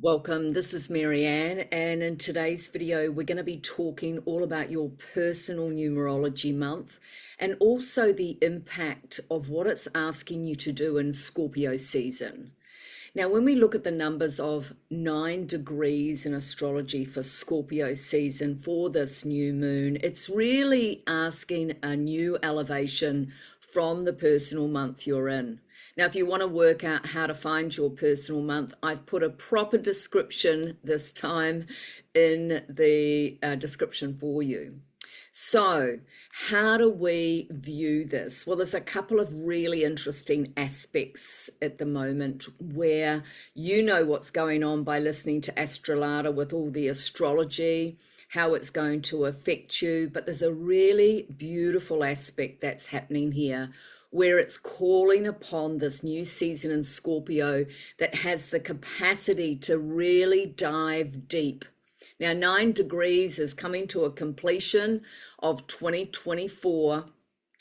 Welcome, this is Marianne, and in today's video we're going to be talking all about your personal numerology month and also the impact of what it's asking you to do in Scorpio season. Now, when we look at the numbers of 9 degrees in astrology for Scorpio season for this new moon, it's really asking a new elevation from the personal month you're in. Now, if you want to work out how to find your personal month, I've put a proper description this time in the description for you. So, how do we view this? Well, there's a couple of really interesting aspects at the moment where you know what's going on by listening to Lada with all the astrology, how it's going to affect you. But there's a really beautiful aspect that's happening here where it's calling upon this new season in Scorpio that has the capacity to really dive deep. Now, 9 degrees is coming to a completion of 2024.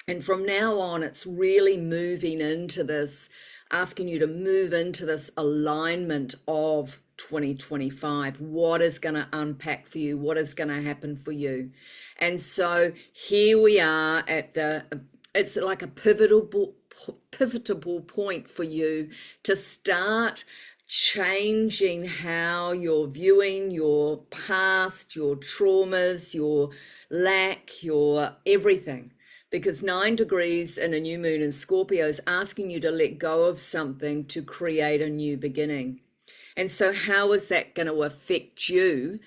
And from now on, it's really moving into this, asking you to move into this alignment of 2025. What is going to unpack for you? What is going to happen for you? And so here we are at it's like a pivotal point for you to start changing how you're viewing your past, your traumas, your lack, your everything. Because 9 degrees in a new moon in Scorpio is asking you to let go of something to create a new beginning. And so how is that going to affect you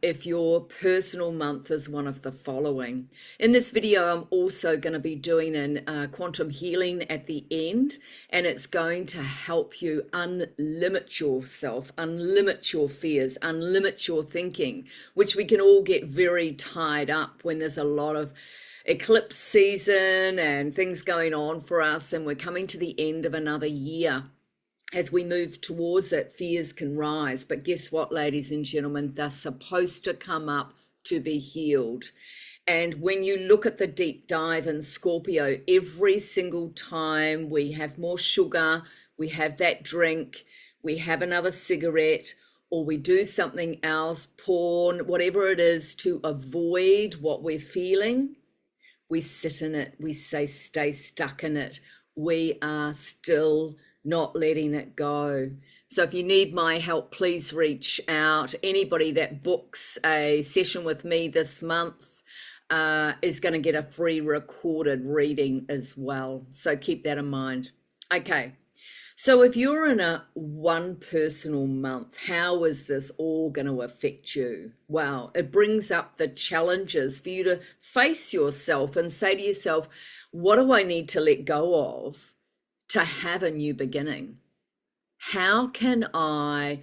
if your personal month is one of the following? In this video, I'm also going to be doing an quantum healing at the end, and it's going to help you unlimit yourself, unlimit your fears, unlimit your thinking, which we can all get very tied up when there's a lot of eclipse season and things going on for us, and we're coming to the end of another year. As we move towards it, fears can rise. But guess what, ladies and gentlemen? They're supposed to come up to be healed. And when you look at the deep dive in Scorpio, every single time we have more sugar, we have that drink, we have another cigarette, or we do something else, porn, whatever it is, to avoid what we're feeling, we sit in it, we stay stuck in it. We are still not letting it go. So if you need my help, please reach out. Anybody that books a session with me this month is going to get a free recorded reading as well. So keep that in mind. Okay. So if you're in a one personal month, how is this all going to affect you? Well, it brings up the challenges for you to face yourself and say to yourself, what do I need to let go of to have a new beginning? How can I,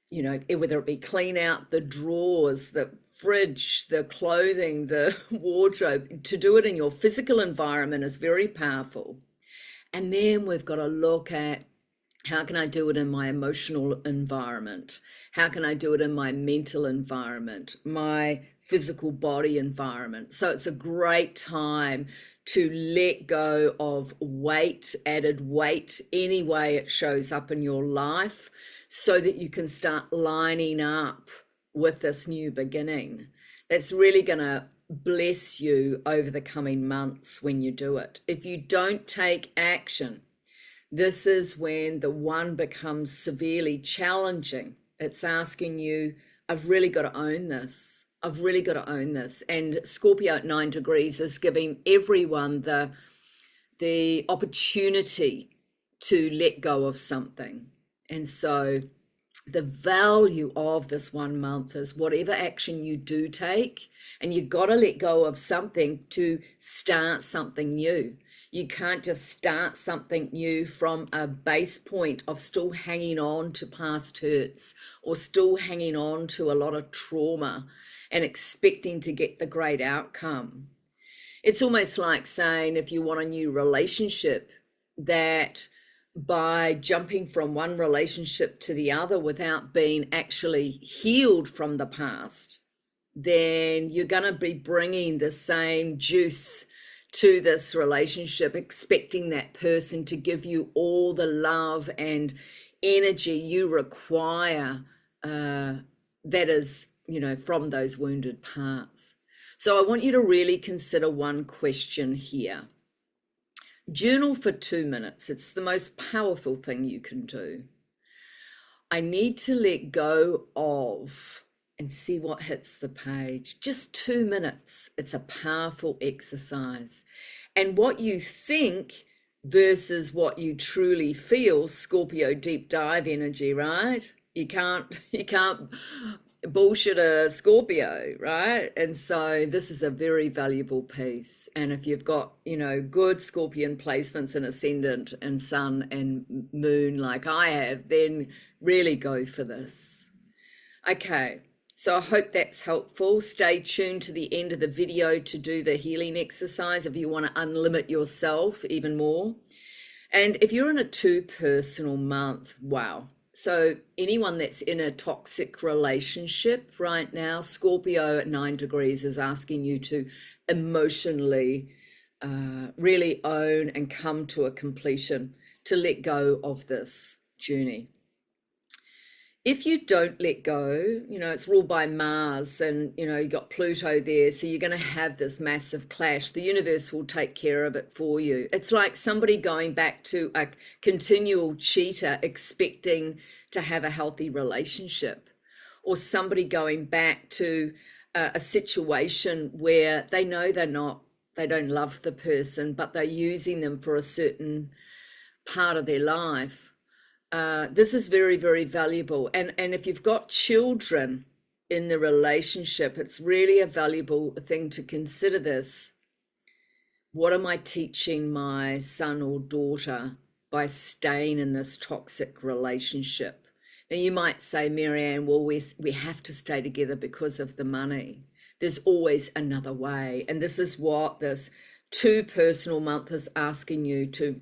whether it be clean out the drawers, the fridge, the clothing, the wardrobe, to do it in your physical environment is very powerful. And then we've got to look at, how can I do it in my emotional environment? How can I do it in my mental environment, my physical body environment? So it's a great time to let go of weight, added weight, any way it shows up in your life, so that you can start lining up with this new beginning. That's really going to bless you over the coming months when you do it. If you don't take action, this is when the one becomes severely challenging. It's asking you, I've really got to own this. I've really got to own this. And Scorpio at 9 degrees is giving everyone the opportunity to let go of something. And so the value of this 1 month is whatever action you do take, and you've got to let go of something to start something new. You can't just start something new from a base point of still hanging on to past hurts or still hanging on to a lot of trauma and expecting to get the great outcome. It's almost like saying, if you want a new relationship, that by jumping from one relationship to the other without being actually healed from the past, then you're going to be bringing the same juice to this relationship, expecting that person to give you all the love and energy you require that is, from those wounded parts. So I want you to really consider one question here. Journal for 2 minutes. It's the most powerful thing you can do. I need to let go of, and see what hits the page. Just 2 minutes. It's a powerful exercise. And what you think versus what you truly feel, Scorpio deep dive energy, right? You can't bullshit a Scorpio, right? And so this is a very valuable piece. And if you've got, good Scorpion placements in ascendant and sun and moon like I have, then really go for this. Okay, so I hope that's helpful. Stay tuned to the end of the video to do the healing exercise if you want to unlimit yourself even more. And if you're in a 2 personal month, wow. So anyone that's in a toxic relationship right now, Scorpio at 9 degrees is asking you to emotionally really own and come to a completion, to let go of this journey. If you don't let go, it's ruled by Mars, and, you got Pluto there, so you're going to have this massive clash. The universe will take care of it for you. It's like somebody going back to a continual cheater expecting to have a healthy relationship, or somebody going back to a situation where they know they don't love the person, but they're using them for a certain part of their life. This is very, very valuable. And if you've got children in the relationship, it's really a valuable thing to consider this. What am I teaching my son or daughter by staying in this toxic relationship? Now, you might say, Marianne, well, we have to stay together because of the money. There's always another way. And this is what this 2 personal month is asking you to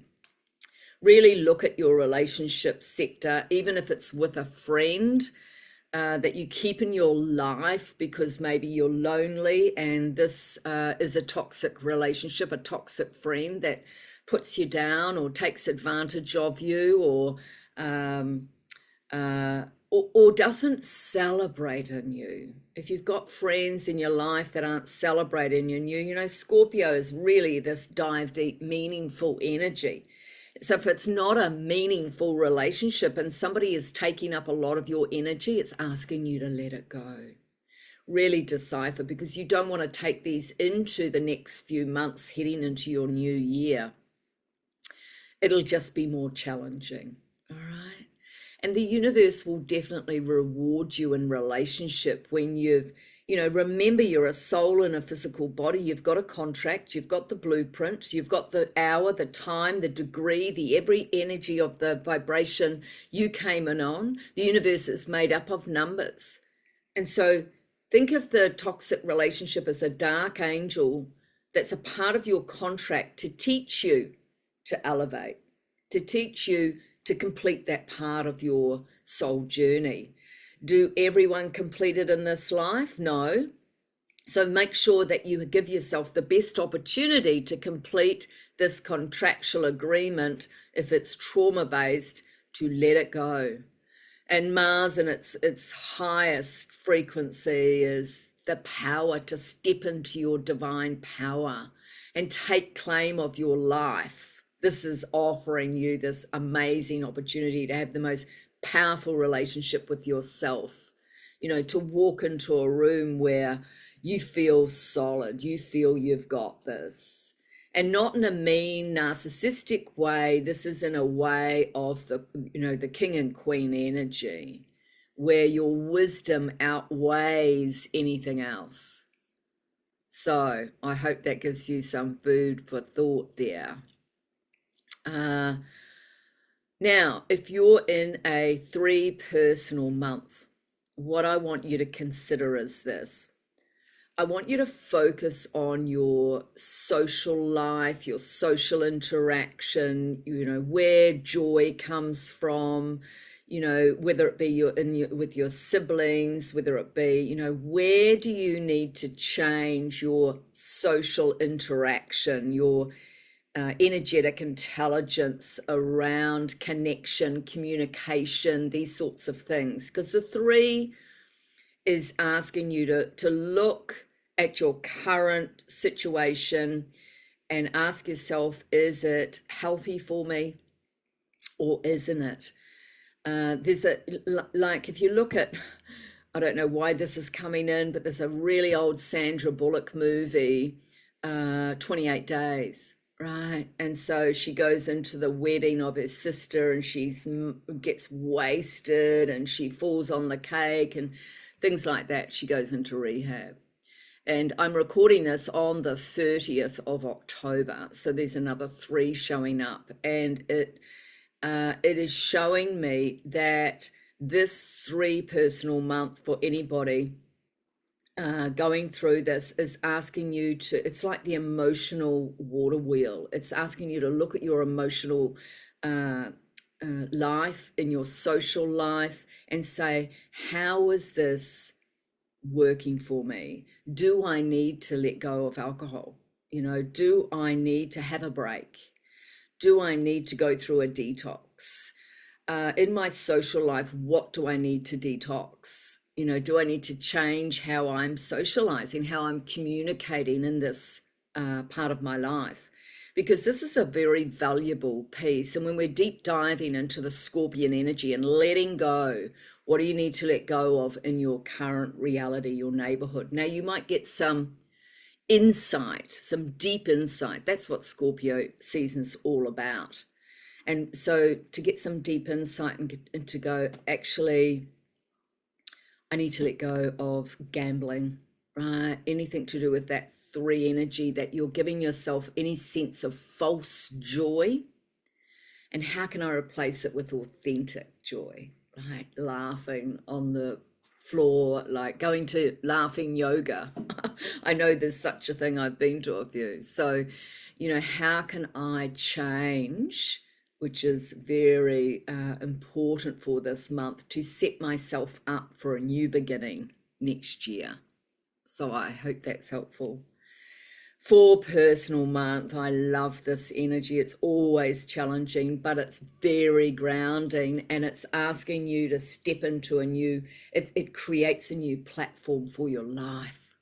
really look at your relationship sector, even if it's with a friend that you keep in your life because maybe you're lonely and this is a toxic relationship, a toxic friend that puts you down or takes advantage of you, or doesn't celebrate in you. If you've got friends in your life that aren't celebrating in you, Scorpio is really this dive deep, meaningful energy. So if it's not a meaningful relationship and somebody is taking up a lot of your energy, it's asking you to let it go. Really decipher, because you don't want to take these into the next few months heading into your new year. It'll just be more challenging, all right? And the universe will definitely reward you in relationship when you've, remember, you're a soul in a physical body. You've got a contract, you've got the blueprint, you've got the hour, the time, the degree, the every energy of the vibration you came in on. The universe is made up of numbers. And so think of the toxic relationship as a dark angel that's a part of your contract to teach you to elevate, to teach you to complete that part of your soul journey. Do everyone complete it in this life? No. So make sure that you give yourself the best opportunity to complete this contractual agreement, if it's trauma-based, to let it go. And Mars in its highest frequency is the power to step into your divine power and take claim of your life. This is offering you this amazing opportunity to have the most powerful relationship with yourself, to walk into a room where you feel solid, you feel you've got this, and not in a mean, narcissistic way. This is in a way of the king and queen energy, where your wisdom outweighs anything else. So I hope that gives you some food for thought there. Now, if you're in a 3 personal month, what I want you to consider is this. I want you to focus on your social life, your social interaction, where joy comes from, whether it be with your siblings, whether it be, where do you need to change your social interaction, your energetic intelligence around connection, communication, these sorts of things. Because the 3 is asking you to look at your current situation and ask yourself, is it healthy for me or isn't it? There's like, if you look at, I don't know why this is coming in, but there's a really old Sandra Bullock movie, 28 Days, right? And so she goes into the wedding of her sister and gets wasted and she falls on the cake and things like that. She goes into rehab. And I'm recording this on the 30th of October. So there's another 3 showing up. And it is showing me that this 3 personal month for anybody going through this is asking you to, it's like the emotional water wheel. It's asking you to look at your emotional life, in your social life, and say, how is this working for me? Do I need to let go of alcohol? Do I need to have a break? Do I need to go through a detox? In my social life, what do I need to detox? Do I need to change how I'm socializing, how I'm communicating in this part of my life? Because this is a very valuable piece. And when we're deep diving into the Scorpion energy and letting go, what do you need to let go of in your current reality, your neighborhood? Now, you might get some insight, some deep insight. That's what Scorpio season's all about. And so to get some deep insight and to go, actually, I need to let go of gambling, right? Anything to do with that 3 energy, that you're giving yourself any sense of false joy. And how can I replace it with authentic joy, right? Laughing on the floor, like going to laughing yoga. I know there's such a thing. I've been to a few. So, how can I change, which is very important for this month, to set myself up for a new beginning next year? So I hope that's helpful. For personal month, I love this energy. It's always challenging, but it's very grounding, and it's asking you to step into it creates a new platform for your life.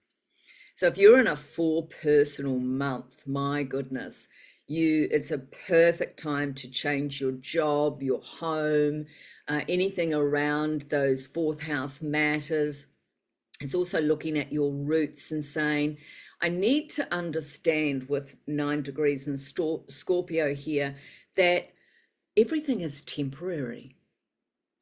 So if you're in a 4 personal month, my goodness, it's a perfect time to change your job, your home, anything around those 4th house matters. It's also looking at your roots and saying, I need to understand, with 9 degrees in Scorpio here, that everything is temporary,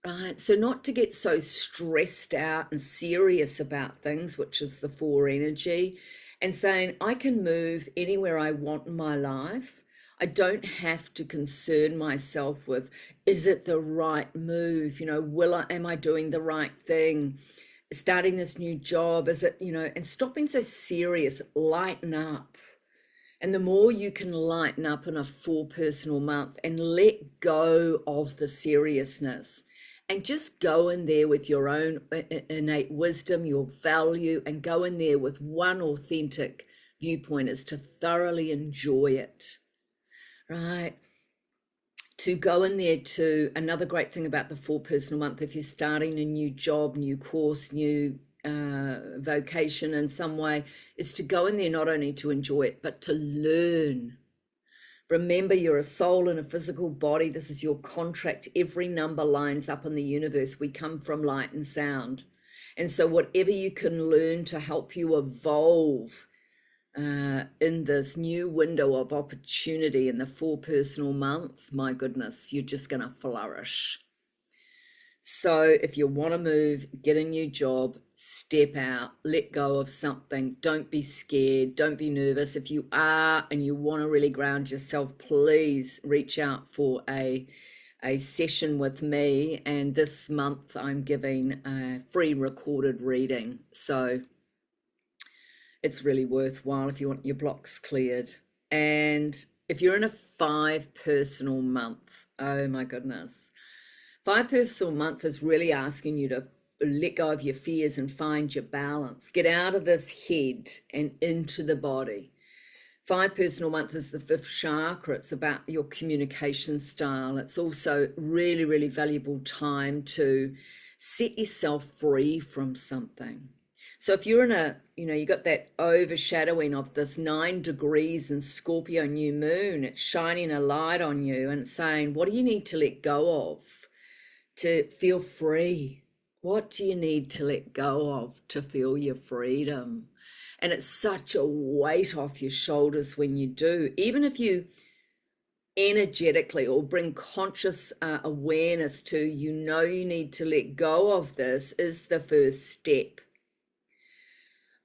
right? So not to get so stressed out and serious about things, which is the 4 energy, and saying, I can move anywhere I want in my life. I don't have to concern myself with, is it the right move? Am I doing the right thing? Starting this new job, is it, and stop being so serious, lighten up. And the more you can lighten up in a 4 personal month and let go of the seriousness and just go in there with your own innate wisdom, your value, and go in there with one authentic viewpoint, is to thoroughly enjoy it, right? To go in there to, another great thing about the 4 personal month, if you're starting a new job, new course, new vocation in some way, is to go in there not only to enjoy it, but to learn. Remember, you're a soul in a physical body. This is your contract. Every number lines up in the universe. We come from light and sound. And so whatever you can learn to help you evolve in this new window of opportunity in the 4 personal month, my goodness, you're just going to flourish. So if you want to move, get a new job, step out, let go of something. Don't be scared. Don't be nervous. If you are and you want to really ground yourself, please reach out for a session with me. And this month I'm giving a free recorded reading. So it's really worthwhile if you want your blocks cleared. And if you're in a 5 personal month, oh my goodness. 5 personal month is really asking you to let go of your fears and find your balance. Get out of this head and into the body. 5 personal month is the 5th chakra. It's about your communication style. It's also really, really valuable time to set yourself free from something. So if you're in you got that overshadowing of this 9 degrees in Scorpio new moon, it's shining a light on you and it's saying, what do you need to let go of to feel free? What do you need to let go of to feel your freedom? And it's such a weight off your shoulders when you do. Even if you energetically or bring conscious awareness to, you need to let go of this, is the first step.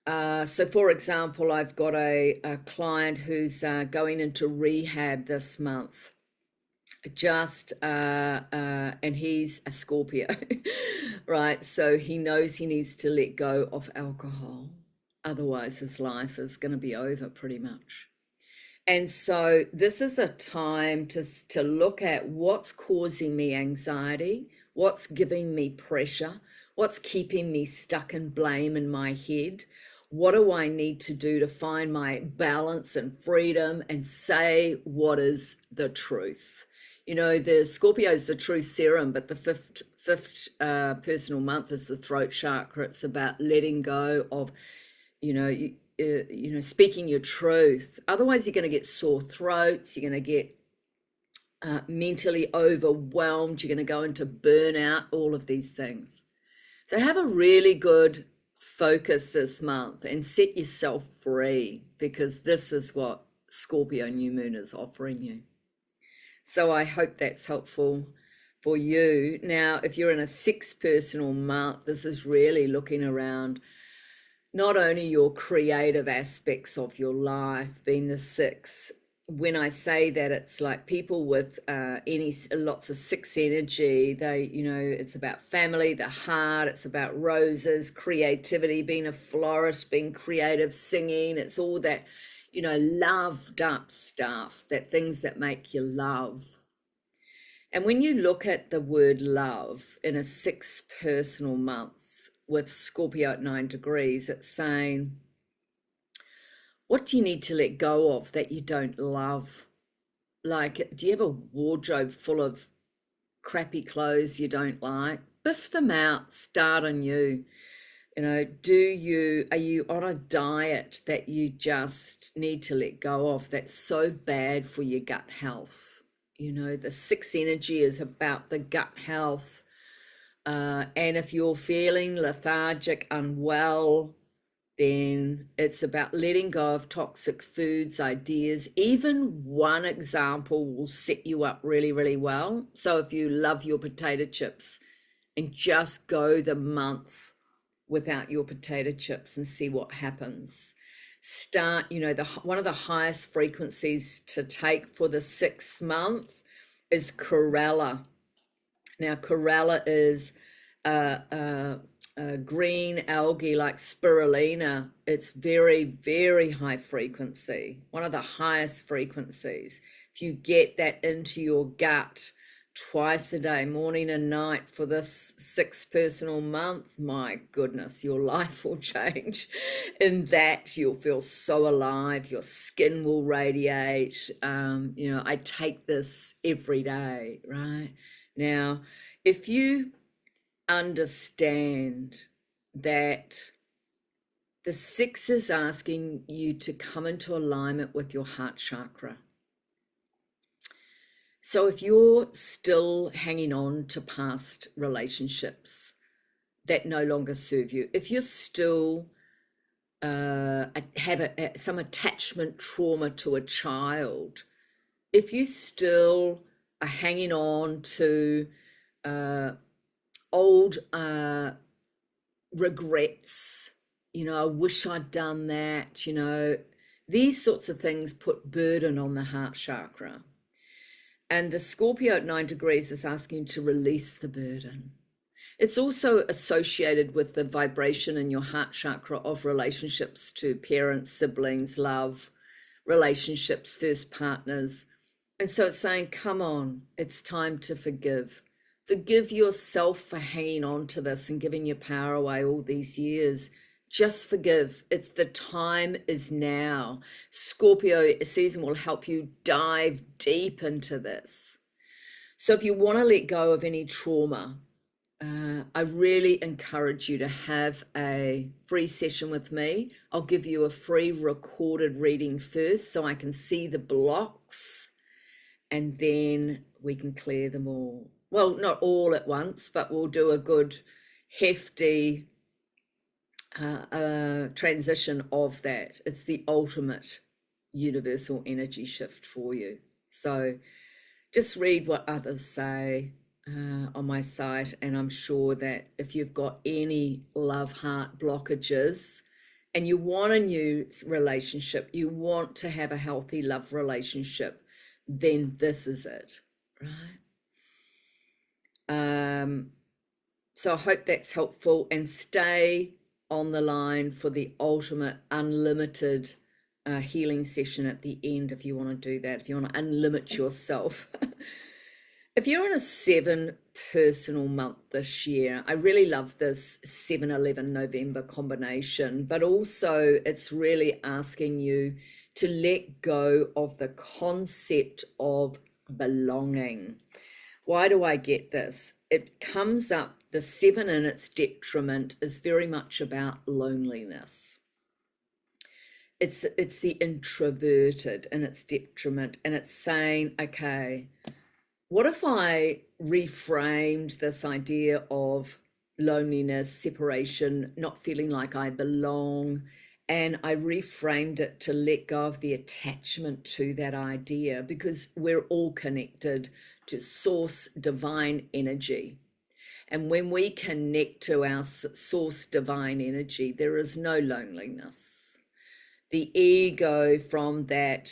So for example, I've got a client who's going into rehab this month. And he's a Scorpio, right? So he knows he needs to let go of alcohol. Otherwise, his life is going to be over pretty much. And so this is a time to look at what's causing me anxiety, what's giving me pressure, what's keeping me stuck in blame in my head. What do I need to do to find my balance and freedom and say what is the truth? The Scorpio is the truth serum, but the fifth personal month is the throat chakra. It's about letting go of, speaking your truth. Otherwise, you're going to get sore throats. You're going to get mentally overwhelmed. You're going to go into burnout, all of these things. So have a really good focus this month and set yourself free, because this is what Scorpio new moon is offering you. So I hope that's helpful for you. Now, if you're in a 6 personal month, this is really looking around not only your creative aspects of your life, being the 6. When I say that, it's like people with lots of 6 energy, it's about family, the heart, it's about roses, creativity, being a florist, being creative, singing. It's all that, loved up stuff, that things that make you love. And when you look at the word love in a 6 personal month with Scorpio at 9 degrees, it's saying, what do you need to let go of that you don't love? Like, do you have a wardrobe full of crappy clothes you don't like? Biff them out, start anew. Are you on a diet that you just need to let go of that's so bad for your gut health? The 6 energy is about the gut health. And if you're feeling lethargic, unwell, then it's about letting go of toxic foods, ideas. Even one example will set you up really, really well. So if you love your potato chips, and just go the month without your potato chips and see what happens. Start, one of the highest frequencies to take for the 6th month is chlorella. Now, chlorella is green algae like spirulina. It's very, very high frequency, one of the highest frequencies. If you get that into your gut twice a day, morning and night, for this 6 personal month, my goodness, your life will change. In that, you'll feel so alive, your skin will radiate. I take this every day, right? Now, if you understand that the 6 is asking you to come into alignment with your heart chakra. So if you're still hanging on to past relationships that no longer serve you, if you're still have some attachment trauma to a child, if you still are hanging on to old regrets, I wish I'd done that, these sorts of things put burden on the heart chakra. And the Scorpio at 9 degrees is asking to release the burden. It's also associated with the vibration in your heart chakra of relationships to parents, siblings, love, relationships, first partners. And so it's saying, come on, it's time to forgive. Forgive yourself for hanging on to this and giving your power away all these years. Just forgive. It's the time is now. Scorpio season will help you dive deep into this. So if you want to let go of any trauma, I really encourage you to have a free session with me. I'll give you a free recorded reading first so I can see the blocks, and then we can clear them all. Well, not all at once, but we'll do a good hefty transition of that. It's the ultimate universal energy shift for you. So just read what others say on my site, and I'm sure that if you've got any love heart blockages and you want a new relationship, you want to have a healthy love relationship, then this is it, right? So I hope that's helpful, and stay on the line for the ultimate unlimited healing session at the end if you want to do that, if you want to unlimit yourself. If you're in a 7 personal month this year, I really love this 7-11 November combination, but also it's really asking you to let go of the concept of belonging. Why do I get this? It comes up, the 7 in its detriment is very much about loneliness. It's the introverted in its detriment, and it's saying, okay, what if I reframed this idea of loneliness, separation, not feeling like I belong, and I reframed it to let go of the attachment to that idea, because we're all connected to source divine energy. And when we connect to our source divine energy, there is no loneliness. The ego from that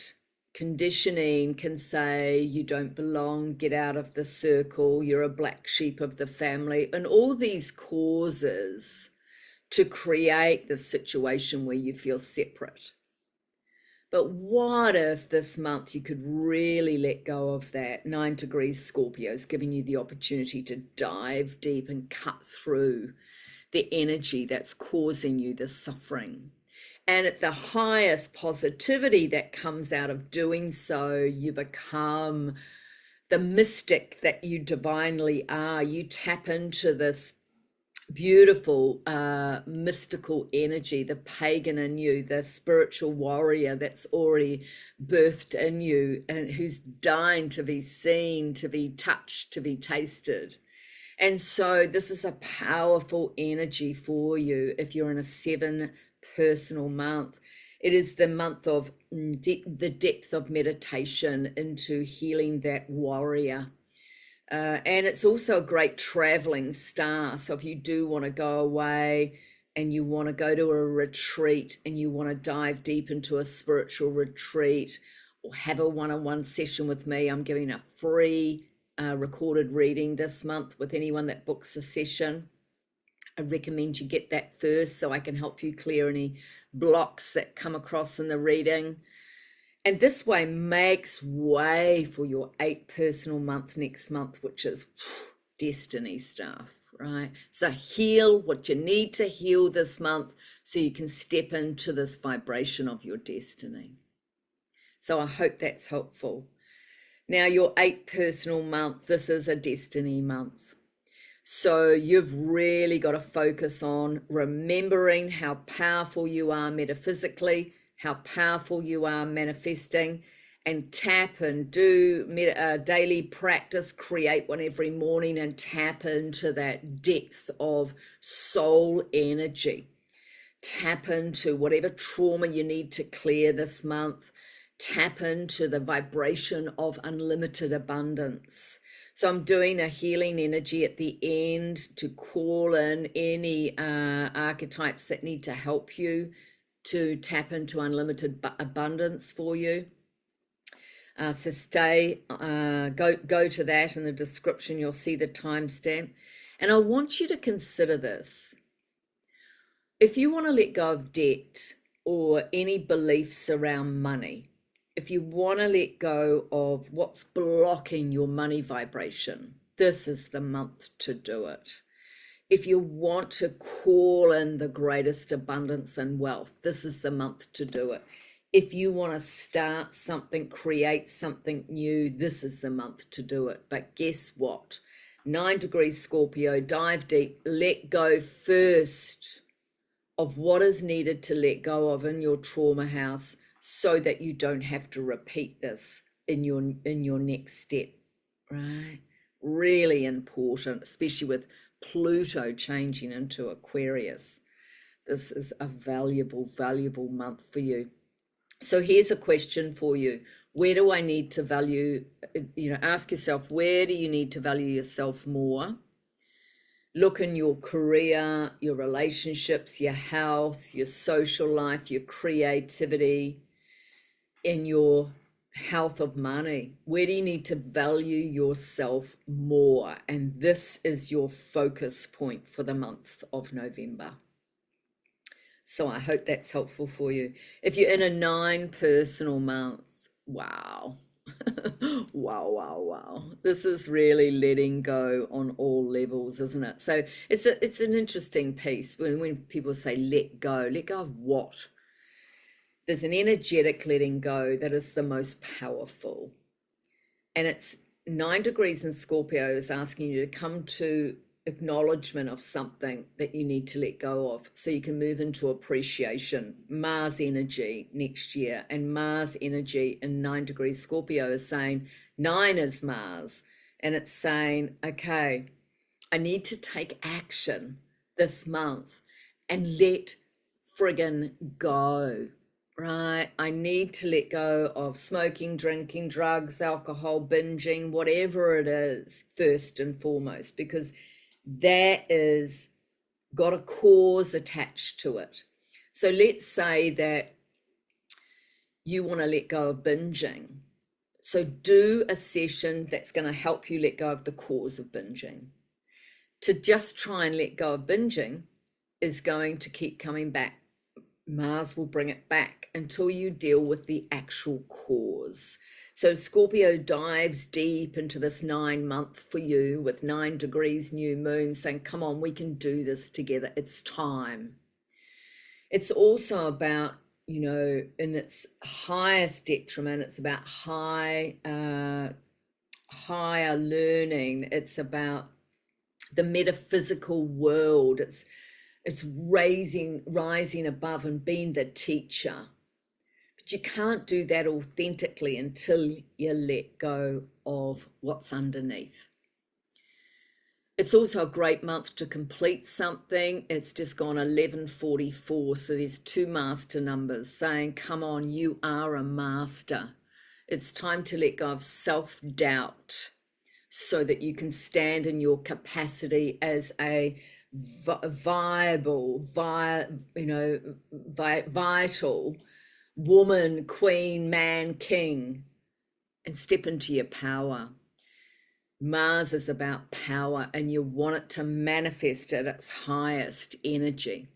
conditioning can say you don't belong, get out of the circle, you're a black sheep of the family, and all these causes to create the situation where you feel separate. But what if this month you could really let go of that? 9 degrees Scorpio is giving you the opportunity to dive deep and cut through the energy that's causing you the suffering. And at the highest positivity that comes out of doing so, you become the mystic that you divinely are. You tap into this beautiful mystical energy, the pagan in you, the spiritual warrior that's already birthed in you and who's dying to be seen, to be touched, to be tasted. And so this is a powerful energy for you if you're in a 7 personal month. It is the month of the depth of meditation into healing that warrior. And it's also a great traveling star. So if you do want to go away and you want to go to a retreat and you want to dive deep into a spiritual retreat or have a one-on-one session with me, I'm giving a free recorded reading this month with anyone that books a session. I recommend you get that first so I can help you clear any blocks that come across in the reading. And this way makes way for your 8 personal month next month, which is destiny stuff, right? So heal what you need to heal this month so you can step into this vibration of your destiny. So I hope that's helpful. Now, your 8 personal month, this is a destiny month. So you've really got to focus on remembering how powerful you are metaphysically, how powerful you are manifesting, and tap and do daily practice, create one every morning and tap into that depth of soul energy. Tap into whatever trauma you need to clear this month. Tap into the vibration of unlimited abundance. So I'm doing a healing energy at the end to call in any archetypes that need to help you to tap into unlimited abundance for you. So go to that in the description. You'll see the timestamp. And I want you to consider this. If you want to let go of debt or any beliefs around money, if you want to let go of what's blocking your money vibration, this is the month to do it. If you want to call in the greatest abundance and wealth, this is the month to do it. If you want to start something, create something new, this is the month to do it. But guess what? 9 degrees Scorpio, dive deep, let go first of what is needed to let go of in your trauma house so that you don't have to repeat this in your next step, right? Really important, especially with Pluto changing into Aquarius. This is a valuable, valuable month for you. So here's a question for you. Where do I need to value, ask yourself, where do you need to value yourself more? Look in your career, your relationships, your health, your social life, your creativity, in your health of money. Where do you need to value yourself more? And this is your focus point for the month of November. So I hope that's helpful for you. If you're in a 9 personal month, wow. wow. This is really letting go on all levels, isn't it? So it's an interesting piece when people say let go of what? There's an energetic letting go that is the most powerful. And it's 9 degrees in Scorpio is asking you to come to acknowledgement of something that you need to let go of so you can move into appreciation. Mars energy next year, and Mars energy in 9 degrees Scorpio is saying 9 is Mars, and it's saying, okay, I need to take action this month and let friggin' go. Right, I need to let go of smoking, drinking, drugs, alcohol, binging, whatever it is, first and foremost, because that is got a cause attached to it. So let's say that you want to let go of binging. So do a session that's going to help you let go of the cause of binging. To just try and let go of binging is going to keep coming back. Mars will bring it back until you deal with the actual cause. So Scorpio dives deep into this 9 month for you with 9 degrees new moon, saying, come on, we can do this together. It's time. It's also about, in its highest detriment, it's about higher learning. It's about the metaphysical world. It's rising above and being the teacher. But you can't do that authentically until you let go of what's underneath. It's also a great month to complete something. It's just gone 11:44, so there's 2 master numbers saying, come on, you are a master. It's time to let go of self-doubt so that you can stand in your capacity as a viable, vital woman, queen, man, king, and step into your power. Mars is about power, and you want it to manifest at its highest energy.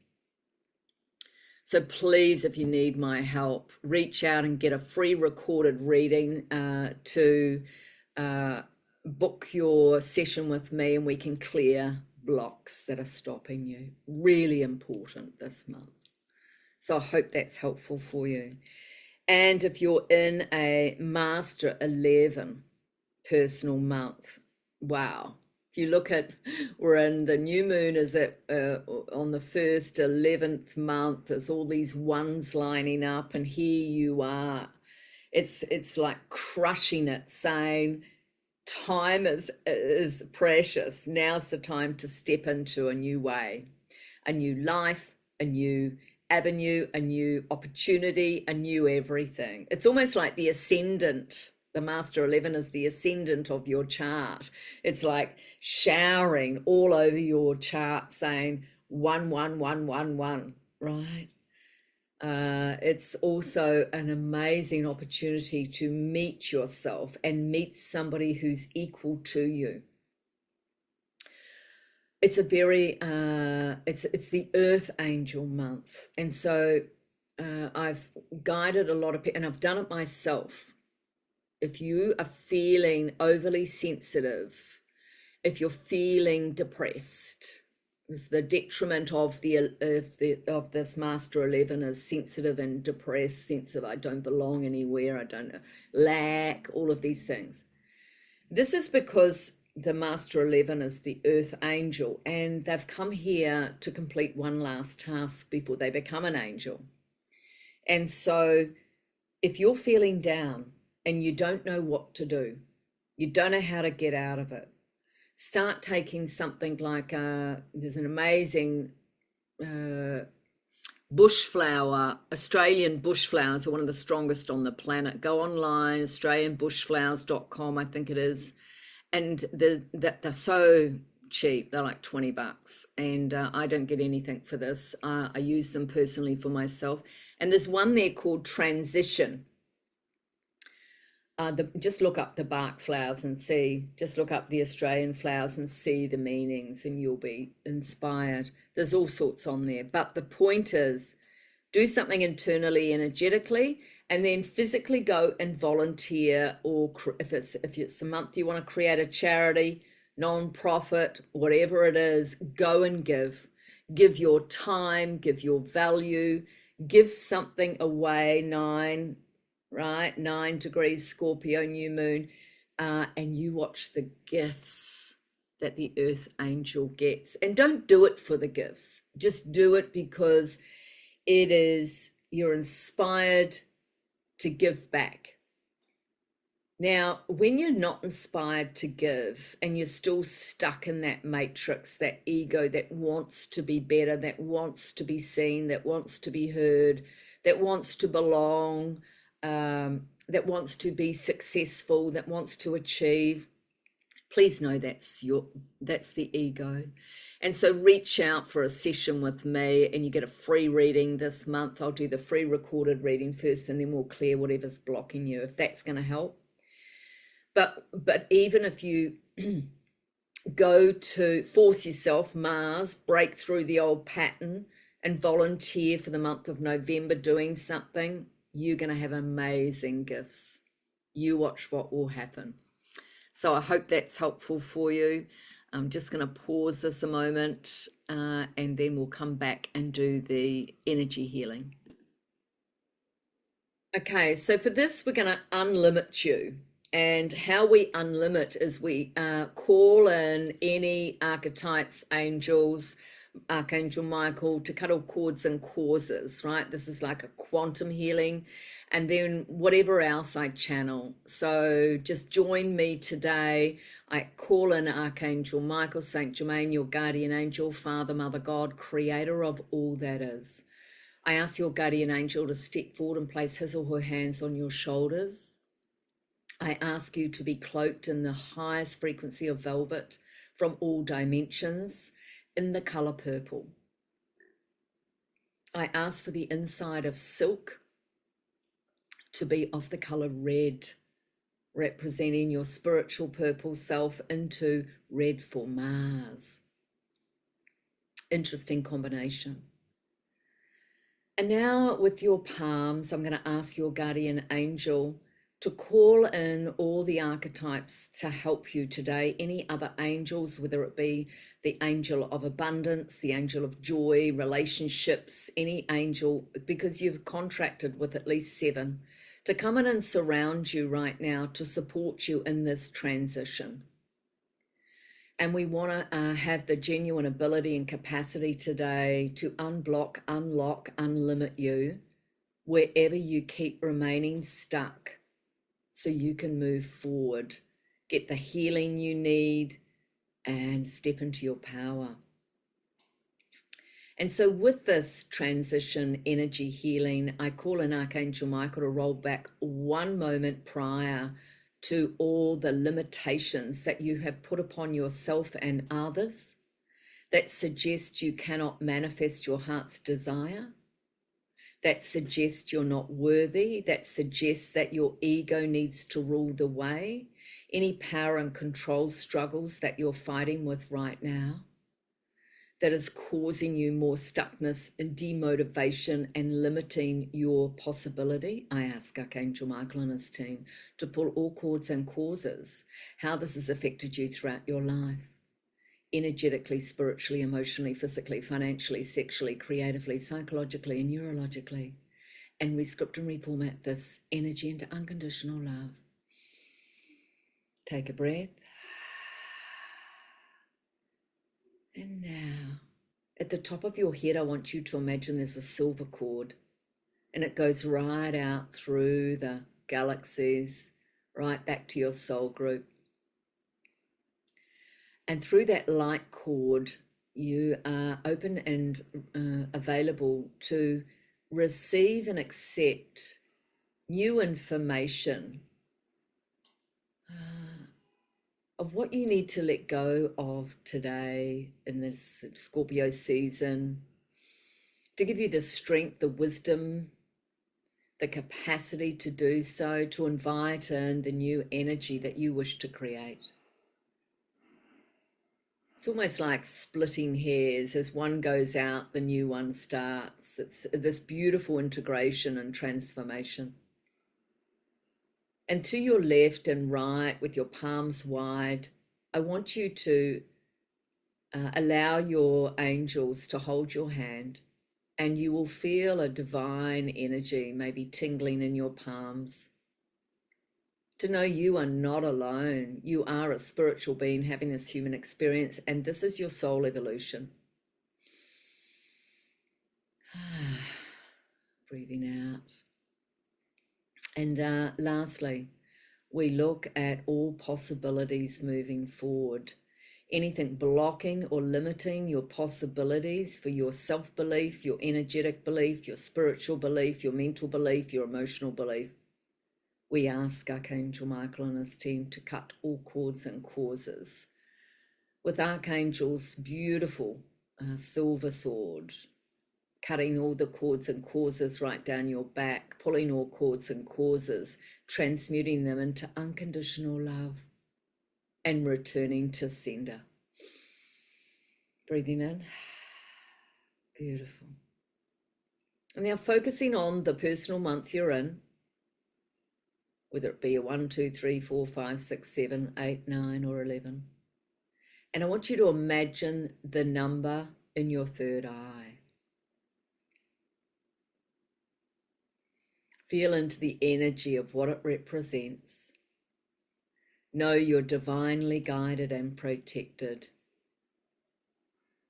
So please, if you need my help, reach out and get a free recorded reading to book your session with me, and we can clear blocks that are stopping you. Really important this month. So I hope that's helpful for you. And if you're in a Master 11 personal month, wow. If you look at, we're in the new moon is at on the 1st 11th month. There's all these ones lining up, and here you are. It's like crushing it, saying time is precious. Now's the time to step into a new way, a new life, a new avenue, a new opportunity, a new everything. It's almost like the ascendant. The Master 11 is the ascendant of your chart. It's like showering all over your chart saying 1, 1, 1, 1, 1, right? It's also an amazing opportunity to meet yourself and meet somebody who's equal to you. It's a very, it's the Earth Angel month. And so I've guided a lot of people, and I've done it myself. If you are feeling overly sensitive, if you're feeling depressed, is the detriment of of this Master 11 is sensitive and depressed, sense of I don't belong anywhere, I don't know, lack, all of these things. This is because the Master 11 is the Earth Angel, and they've come here to complete one last task before they become an angel. And so if you're feeling down and you don't know what to do, you don't know how to get out of it, start taking something like there's an amazing bush flower. Australian bush flowers are one of the strongest on the planet. Go online, australianbushflowers.com, I think it is, and they're so cheap. They're like $20, and I don't get anything for this. I use them personally for myself, and there's one there called Transition. Just look up the bark flowers and see, just look up the Australian flowers and see the meanings, and you'll be inspired. There's all sorts on there, but the point is, do something internally, energetically, and then physically go and volunteer, or if it's a month you want to create a charity, non-profit, whatever it is, go and give your time, give your value, give something away. 9 degrees Scorpio new moon, and you watch the gifts that the Earth Angel gets. And don't do it for the gifts, just do it because you're inspired to give back. Now, when you're not inspired to give and you're still stuck in that matrix, that ego that wants to be better, that wants to be seen, that wants to be heard, that wants to belong, that wants to be successful, that wants to achieve, please know that's the ego. And so reach out for a session with me, and you get a free reading this month. I'll do the free recorded reading first, and then we'll clear whatever's blocking you, if that's going to help. But even if you go to force yourself, Mars, break through the old pattern and volunteer for the month of November doing something, you're going to have amazing gifts. You watch what will happen. So I hope that's helpful for you. I'm just going to pause this a moment, and then we'll come back and do the energy healing. Okay, so for this, we're going to unlimit you. And how we unlimit is we call in any archetypes, angels, Archangel Michael, to cut all cords and causes, right? This is like a quantum healing, and then whatever else I channel. So just join me today. I call in Archangel Michael, Saint Germain, your guardian angel, Father, Mother, God, creator of all that is. I ask your guardian angel to step forward and place his or her hands on your shoulders. I ask you to be cloaked in the highest frequency of velvet from all dimensions, in the color purple. I ask for the inside of silk to be of the color red, representing your spiritual purple self, into red for Mars. Interesting combination. And now with your palms, I'm going to ask your guardian angel to call in all the archetypes to help you today. Any other angels, whether it be the angel of abundance, the angel of joy, relationships, any angel, because you've contracted with at least 7 to come in and surround you right now to support you in this transition. And we want to have the genuine ability and capacity today to unblock, unlock, unlimit you wherever you keep remaining stuck, so you can move forward, get the healing you need, and step into your power. And so with this transition energy healing, I call in Archangel Michael to roll back one moment prior to all the limitations that you have put upon yourself and others that suggest you cannot manifest your heart's desire, that suggests you're not worthy, that suggests that your ego needs to rule the way, any power and control struggles that you're fighting with right now, that is causing you more stuckness and demotivation and limiting your possibility. I ask Archangel Michael and his team to pull all cords and causes, how this has affected you throughout your life. energetically, spiritually, emotionally, physically, financially, sexually, creatively, psychologically, and neurologically, and rescript and reformat this energy into unconditional love. Take a breath. And now, at the top of your head, I want you to imagine there's a silver cord, and it goes right out through the galaxies, right back to your soul group. And through that light cord, you are open and available to receive and accept new information of what you need to let go of today in this Scorpio season, to give you the strength, the wisdom, the capacity to do so, to invite in the new energy that you wish to create. It's almost like splitting hairs. As one goes out, the new one starts. It's this beautiful integration and transformation. And to your left and right, with your palms wide, I want you to allow your angels to hold your hand, and you will feel a divine energy maybe tingling in your palms. To know you are not alone. You are a spiritual being having this human experience, and this is your soul evolution. Breathing out. And lastly, we look at all possibilities moving forward. Anything blocking or limiting your possibilities for your self-belief, your energetic belief, your spiritual belief, your mental belief, your emotional belief. We ask Archangel Michael and his team to cut all cords and causes with Archangel's beautiful silver sword, cutting all the cords and causes right down your back, pulling all cords and causes, transmuting them into unconditional love, and returning to sender. Breathing in. Beautiful. And now focusing on the personal month you're in, whether it be a 1, 2, 3, 4, 5, 6, 7, 8, 9, or 11. And I want you to imagine the number in your third eye. Feel into the energy of what it represents. Know you're divinely guided and protected.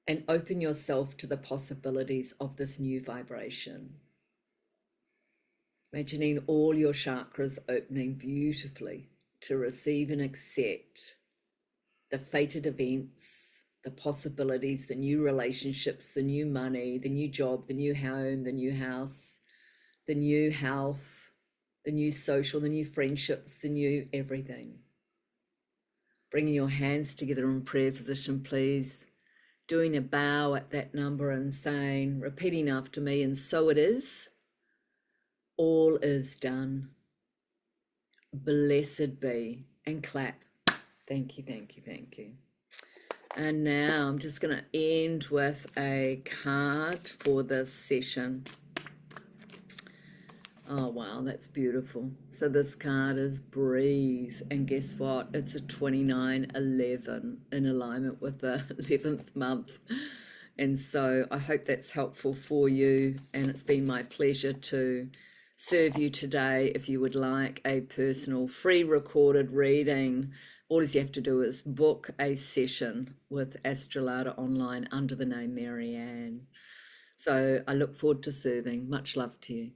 And open yourself to the possibilities of this new vibration. Imagining all your chakras opening beautifully to receive and accept the fated events, the possibilities, the new relationships, the new money, the new job, the new home, the new house, the new health, the new social, the new friendships, the new everything. Bringing your hands together in prayer position, please. Doing a bow at that number and saying, repeating after me, and so it is. All is done. Blessed be. And clap. Thank you, thank you, thank you. And now I'm just going to end with a card for this session. Oh, wow, that's beautiful. So this card is breathe. And guess what? It's a 2911 in alignment with the 11th month. And so I hope that's helpful for you. And it's been my pleasure to serve you today. If you would like a personal free recorded reading, all you have to do is book a session with Lada online under the name Marianne. So I look forward to serving. Much love to you.